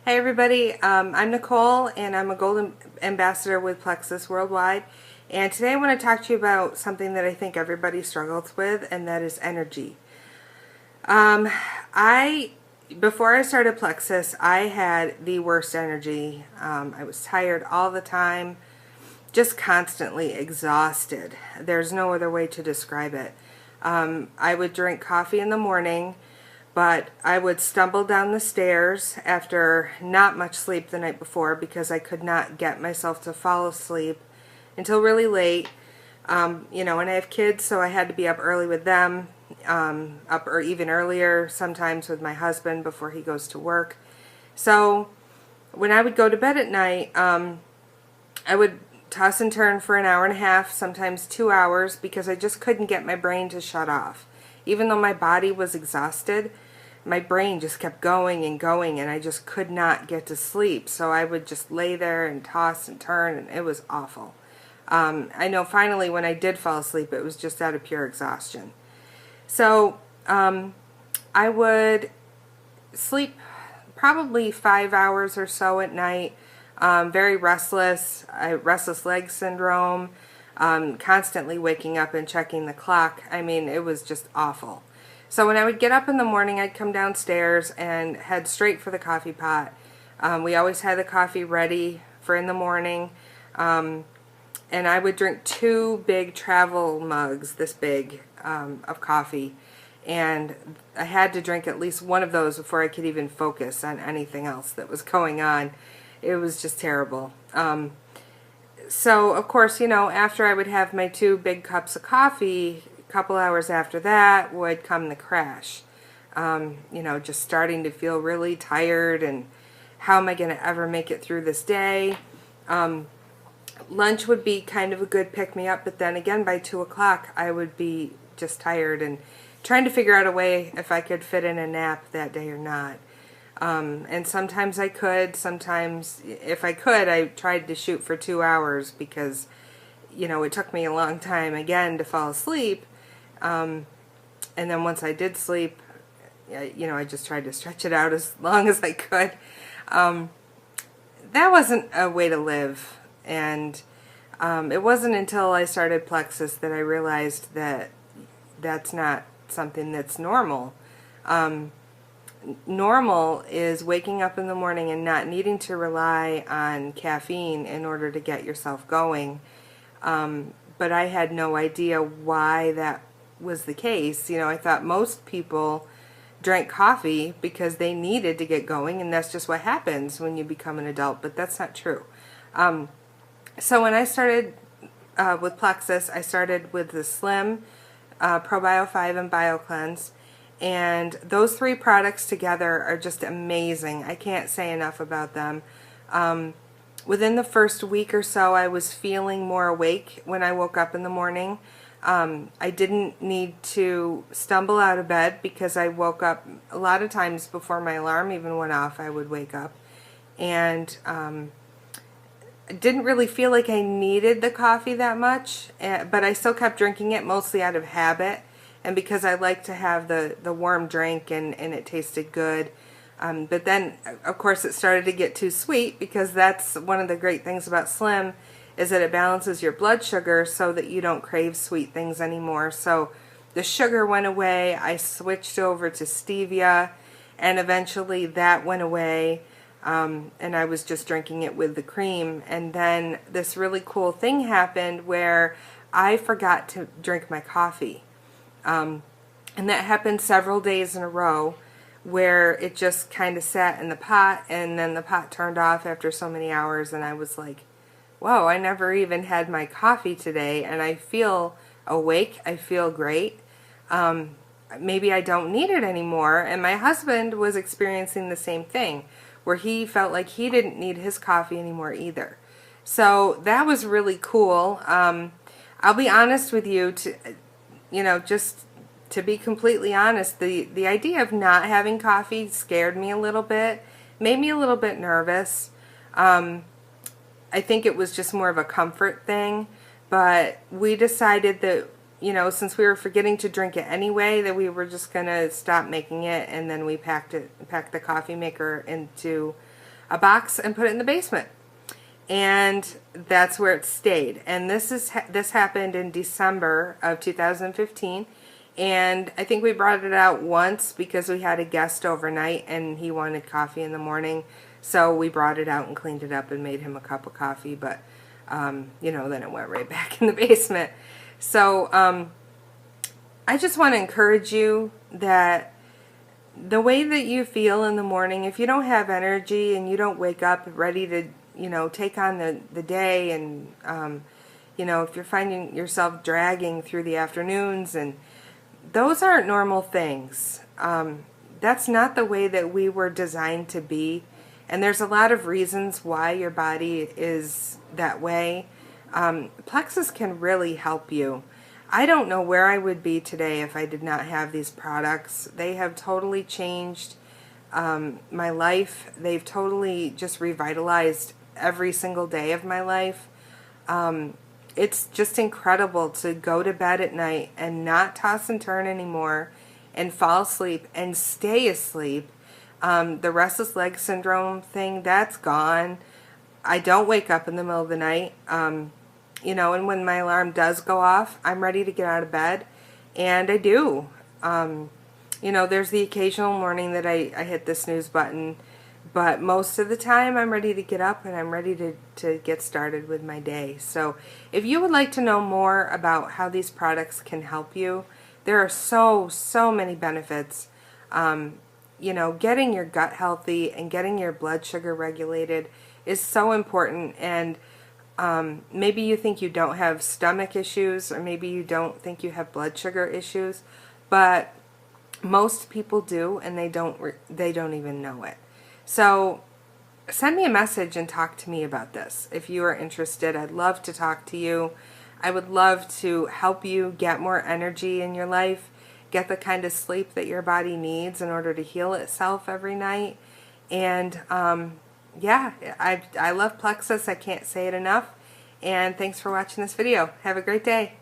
Hey everybody, I'm Nicole and I'm a Gold Ambassador with Plexus Worldwide, and today I want to talk to you about something that I think everybody struggles with, and that is energy. Um, I Before I started Plexus, I had the worst energy. I was tired all the time, just constantly exhausted. There's no other way to describe it. I would drink coffee in the morning, but I would stumble down the stairs after not much sleep the night before because I could not get myself to fall asleep until really late. And I have kids, so I had to be up early with them, up or even earlier sometimes with my husband before he goes to work. So when I would go to bed at night, I would toss and turn for an hour and a half, sometimes 2 hours, because I just couldn't get my brain to shut off. Even though my body was exhausted, my brain just kept going and going, and I just could not get to sleep. So I would just lay there and toss and turn, and it was awful. I know finally when I did fall asleep, it was just out of pure exhaustion. So I would sleep probably 5 hours or so at night. Very restless, restless leg syndrome, constantly waking up and checking the clock. I mean, it was just awful. So when I would get up in the morning, I'd come downstairs and head straight for the coffee pot. We always had the coffee ready for in the morning. And I would drink 2 big travel mugs, this big, of coffee. And I had to drink at least one of those before I could even focus on anything else that was going on. It was just terrible. So, of course, after I would have my 2 big cups of coffee, a couple hours after that would come the crash. Just starting to feel really tired and how am I going to ever make it through this day? Lunch would be kind of a good pick-me-up, but then again by 2 o'clock I would be just tired and trying to figure out a way if I could fit in a nap that day or not. And sometimes I could, sometimes if I could, I tried to shoot for 2 hours because, it took me a long time again to fall asleep. And then once I did sleep, I just tried to stretch it out as long as I could. That wasn't a way to live. And it wasn't until I started Plexus that I realized that that's not something that's normal. Normal is waking up in the morning and not needing to rely on caffeine in order to get yourself going. But I had no idea why that was the case. I thought most people drank coffee because they needed to get going, and that's just what happens when you become an adult, but that's not true. So when I started with Plexus, I started with the Slim, ProBio 5, and BioCleanse. And those 3 products together are just amazing. I can't say enough about them. Within the first week or so, I was feeling more awake when I woke up in the morning. I didn't need to stumble out of bed because I woke up a lot of times before my alarm even went off. I would wake up, and I didn't really feel like I needed the coffee that much, but I still kept drinking it mostly out of habit. And because I like to have the warm drink and it tasted good. But then, of course, it started to get too sweet, because that's one of the great things about Slim is that it balances your blood sugar so that you don't crave sweet things anymore. So the sugar went away. I switched over to stevia, and eventually that went away. And I was just drinking it with the cream. And then this really cool thing happened where I forgot to drink my coffee. And that happened several days in a row, where it just kind of sat in the pot, and then the pot turned off after so many hours, and I was like, whoa, I never even had my coffee today, and I feel awake, I feel great. Maybe I don't need it anymore. And my husband was experiencing the same thing, where he felt like he didn't need his coffee anymore either. So that was really cool. I'll be honest with you, just to be completely honest, the idea of not having coffee scared me a little bit, made me a little bit nervous. I think it was just more of a comfort thing, but we decided that, since we were forgetting to drink it anyway, that we were just going to stop making it, and then we packed the coffee maker into a box and put it in the basement. And that's where it stayed. And this happened in December of 2015. And I think we brought it out once because we had a guest overnight and he wanted coffee in the morning. So we brought it out and cleaned it up and made him a cup of coffee. But, you know, then it went right back in the basement. So I just want to encourage you that the way that you feel in the morning, if you don't have energy and you don't wake up ready to, you know, take on the day, and you know, if you're finding yourself dragging through the afternoons, and those aren't normal things. That's not the way that we were designed to be, and there's a lot of reasons why your body is that way. Plexus can really help you. I don't know where I would be today if I did not have these products. They have totally changed my life. They've totally just revitalized every single day of my life. It's just incredible to go to bed at night and not toss and turn anymore and fall asleep and stay asleep. The restless leg syndrome thing, that's gone. I don't wake up in the middle of the night. You know, and when my alarm does go off, I'm ready to get out of bed, and I do. You know, there's the occasional morning that I hit the snooze button, but most of the time I'm ready to get up and I'm ready to get started with my day. So if you would like to know more about how these products can help you, there are so many benefits. You know, getting your gut healthy and getting your blood sugar regulated is so important. And maybe you think you don't have stomach issues, or maybe you don't think you have blood sugar issues, but most people do, and they don't even know it. So send me a message and talk to me about this if you are interested. I'd love to talk to you. I would love to help you get more energy in your life, get the kind of sleep that your body needs in order to heal itself every night. And yeah, I love Plexus. I can't say it enough. And thanks for watching this video. Have a great day.